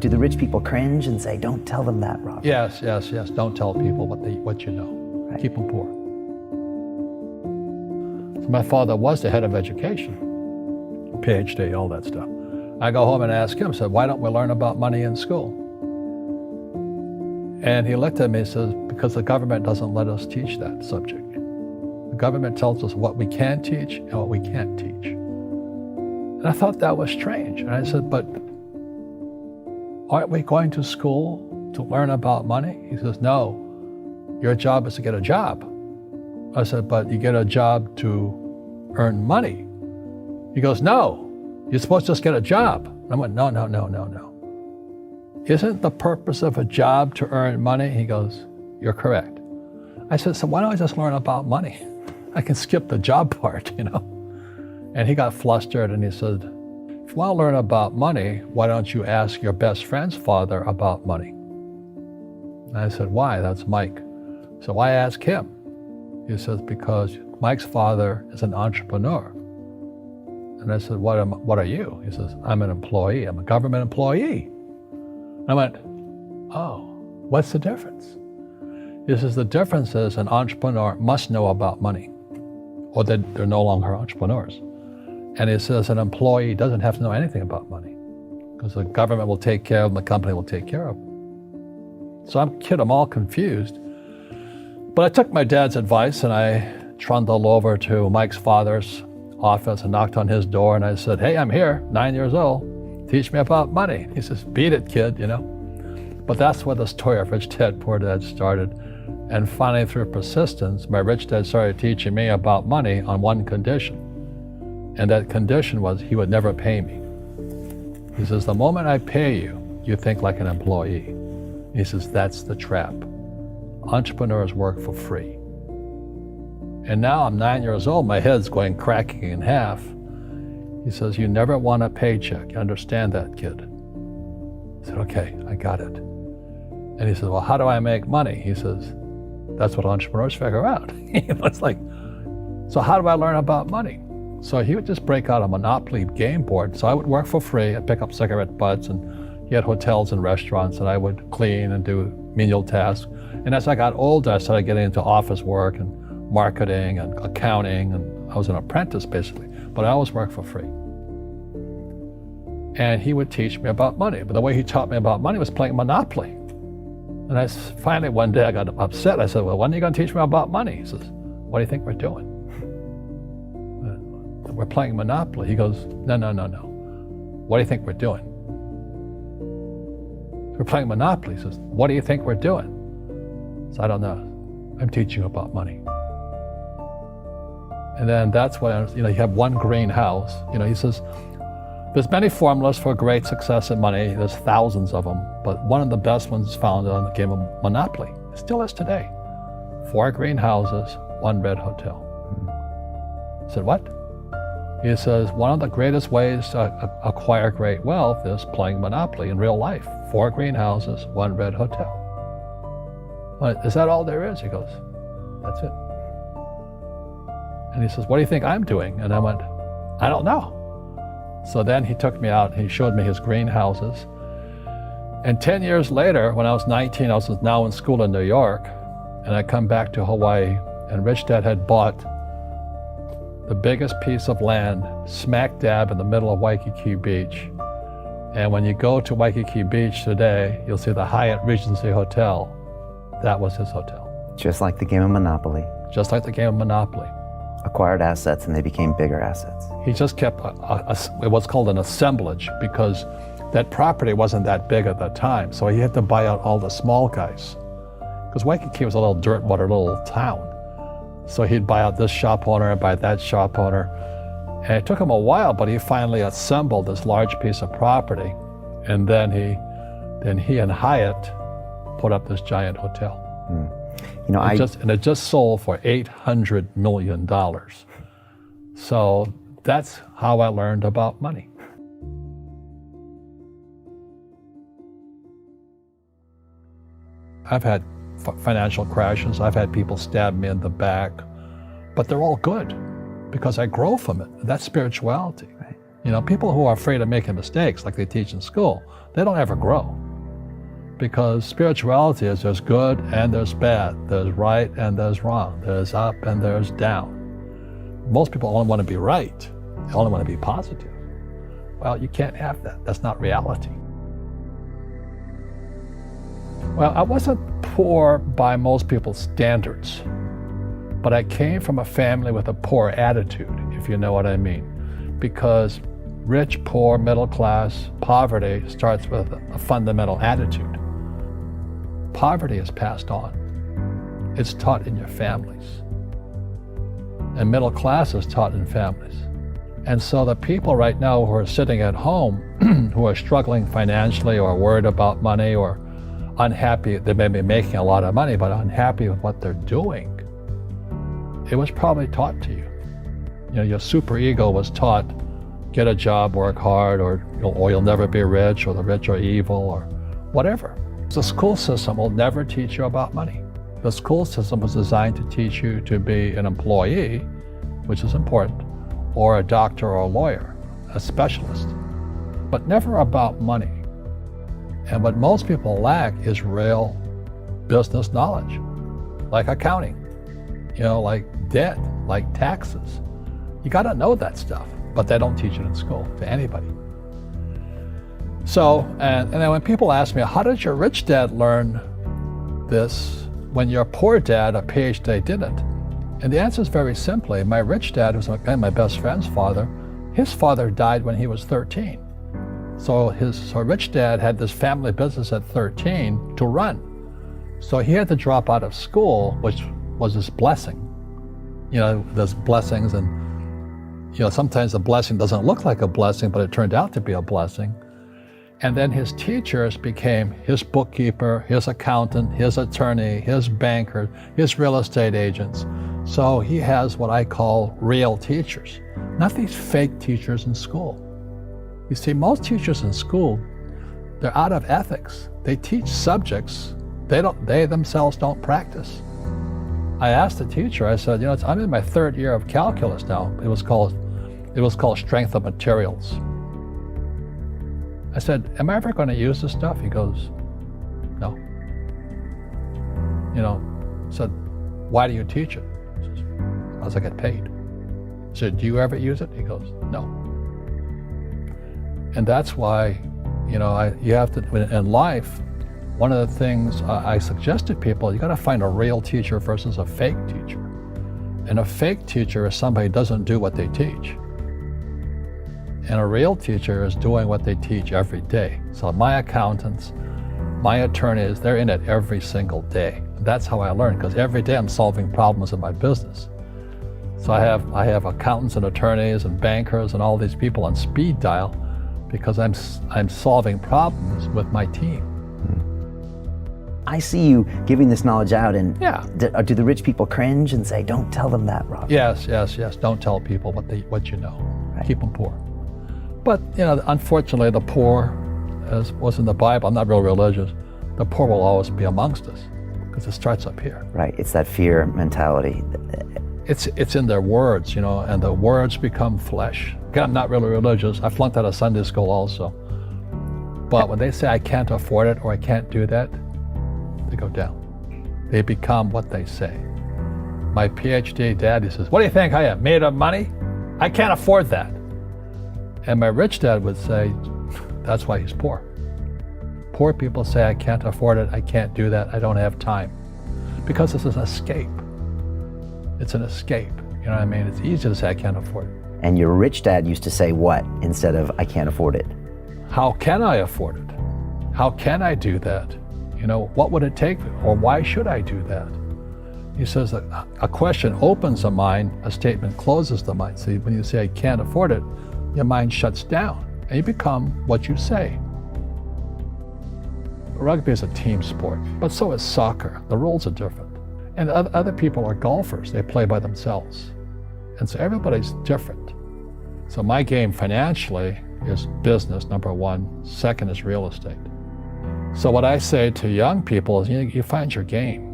Do the rich people cringe and say, don't tell them that, Robert? Yes. Don't tell people what you know. Right. Keep them poor. So my father was the head of education, PhD, all that stuff. I go home and ask him, said, why don't we learn about money in school? And he looked at me and says, because the government doesn't let us teach that subject. The government tells us what we can teach and what we can't teach. And I thought that was strange. And I said, but aren't we going to school to learn about money? He says, no, your job is to get a job. I said, but you get a job to earn money. He goes, no, you're supposed to just get a job. And I went, no. Isn't the purpose of a job to earn money? He goes, you're correct. I said, so why don't I just learn about money? I can skip the job part, you know? And he got flustered and he said, if you want to learn about money, why don't you ask your best friend's father about money? And I said, why? That's Mike. So why ask him? He says, because Mike's father is an entrepreneur. And I said, what are you? He says, I'm an employee. I'm a government employee. I went, oh, what's the difference? He says, the difference is an entrepreneur must know about money, or they're no longer entrepreneurs. And he says an employee doesn't have to know anything about money, because the government will take care of them, the company will take care of them. So I'm all confused. But I took my dad's advice and I trundled over to Mike's father's office and knocked on his door and I said, hey, I'm here, 9 years old. Teach me about money. He says, beat it, kid, you know. But that's where the story of Rich Dad, Poor Dad started. And finally, through persistence, my rich dad started teaching me about money on one condition. And that condition was he would never pay me. He says, the moment I pay you, you think like an employee. He says, that's the trap. Entrepreneurs work for free. And now I'm 9 years old, my head's cracking in half. He says, you never want a paycheck. You understand that, kid? I said, okay, I got it. And he says, well, how do I make money? He says, that's what entrepreneurs figure out. It's like, so how do I learn about money? So he would just break out a Monopoly game board. So I would work for free. I'd pick up cigarette butts, and he had hotels and restaurants, and I would clean and do menial tasks. And as I got older, I started getting into office work and marketing and accounting, and I was an apprentice basically, but I always worked for free. And he would teach me about money, but the way he taught me about money was playing Monopoly. And finally one day I got upset. I said, well, when are you going to teach me about money? He says, what do you think we're doing? We're playing Monopoly. He goes, no. What do you think we're doing? We're playing Monopoly. He says, what do you think we're doing? So I don't know. I'm teaching you about money. And then that's when, you have one greenhouse. He says, there's many formulas for great success in money. There's thousands of them, but one of the best ones is found on the game of Monopoly. It still is today. 4 greenhouses, 1 red hotel. I said, what? He says, one of the greatest ways to acquire great wealth is playing Monopoly in real life. 4 greenhouses, 1 red hotel. Well, is that all there is? He goes, that's it. And he says, what do you think I'm doing? And I went, I don't know. So then he took me out, he showed me his greenhouses. And 10 years later, when I was 19, I was now in school in New York, and I come back to Hawaii, and Rich Dad had bought the biggest piece of land smack dab in the middle of Waikiki Beach. And when you go to Waikiki Beach today, you'll see the Hyatt Regency Hotel. That was his hotel. Just like the game of Monopoly. Just like the game of Monopoly. Acquired assets and they became bigger assets. He just kept what's called an assemblage, because that property wasn't that big at the time. So he had to buy out all the small guys. Because Waikiki was a little dirt water little town. So he'd buy out this shop owner and buy that shop owner. And it took him a while, but he finally assembled this large piece of property. And then he and Hyatt put up this giant hotel. It just sold for $800 million. So that's how I learned about money. I've had financial crashes. I've had people stab me in the back, but they're all good because I grow from it. That's spirituality. Right. People who are afraid of making mistakes, like they teach in school, they don't ever grow. Because spirituality is there's good and there's bad, there's right and there's wrong, there's up and there's down. Most people only want to be right, they only want to be positive. Well, you can't have that. That's not reality. Well, I wasn't poor by most people's standards, but I came from a family with a poor attitude, if you know what I mean. Because rich, poor, middle class, poverty starts with a fundamental attitude. Poverty is passed on. It's taught in your families. And middle class is taught in families. And so the people right now who are sitting at home, who are struggling financially or worried about money or unhappy, they may be making a lot of money, but unhappy with what they're doing, it was probably taught to you. Your superego was taught, get a job, work hard, or you'll never be rich, or the rich are evil, or whatever. The school system will never teach you about money. The school system was designed to teach you to be an employee, which is important, or a doctor or a lawyer, a specialist, but never about money. And what most people lack is real business knowledge, like accounting, like debt, like taxes. You got to know that stuff, but they don't teach it in school to anybody. So, and then when people ask me, how did your rich dad learn this when your poor dad, a PhD, didn't? And the answer is very simply, my rich dad, who's my best friend's father, his father died when he was 13. So his rich dad had this family business at 13 to run. So he had to drop out of school, which was his blessing. There's blessings, and sometimes the blessing doesn't look like a blessing, but it turned out to be a blessing. And then his teachers became his bookkeeper, his accountant, his attorney, his banker, his real estate agents. So he has what I call real teachers, not these fake teachers in school. You see, most teachers in school, they're out of ethics. They teach subjects they themselves don't practice. I asked the teacher, I said, I'm in my third year of calculus now. It was called strength of materials. I said, am I ever going to use this stuff? He goes, no. I said, why do you teach it? He says, because I get paid. I said, do you ever use it? He goes, no. And that's why, you have to, in life, one of the things I suggest to people, you got to find a real teacher versus a fake teacher. And a fake teacher is somebody who doesn't do what they teach. And a real teacher is doing what they teach every day. So my accountants, my attorneys, they're in it every single day. That's how I learn, because every day I'm solving problems in my business. So I have accountants and attorneys and bankers and all these people on speed dial because I'm solving problems with my team. I see you giving this knowledge out, and yeah. Do the rich people cringe and say, don't tell them that, Robert? Yes. Don't tell people what you know. Right. Keep them poor. But, unfortunately, the poor, as was in the Bible, I'm not real religious, the poor will always be amongst us because it starts up here. Right, it's that fear mentality. It's in their words, and the words become flesh. Again, I'm not really religious. I flunked out of Sunday school also. But when they say I can't afford it or I can't do that, they go down. They become what they say. My PhD daddy says, what do you think I am, made of money? I can't afford that. And my rich dad would say, that's why he's poor. Poor people say, I can't afford it, I can't do that, I don't have time. Because it's an escape. It's an escape, you know what I mean? It's easy to say, I can't afford it. And your rich dad used to say what instead of, I can't afford it? How can I afford it? How can I do that? What would it take, or why should I do that? He says that a question opens the mind, a statement closes the mind. See, when you say, I can't afford it, your mind shuts down, and you become what you say. Rugby is a team sport, but so is soccer. The rules are different. And other people are golfers. They play by themselves. And so everybody's different. So my game financially is business, number one. Second is real estate. So what I say to young people is, you find your game.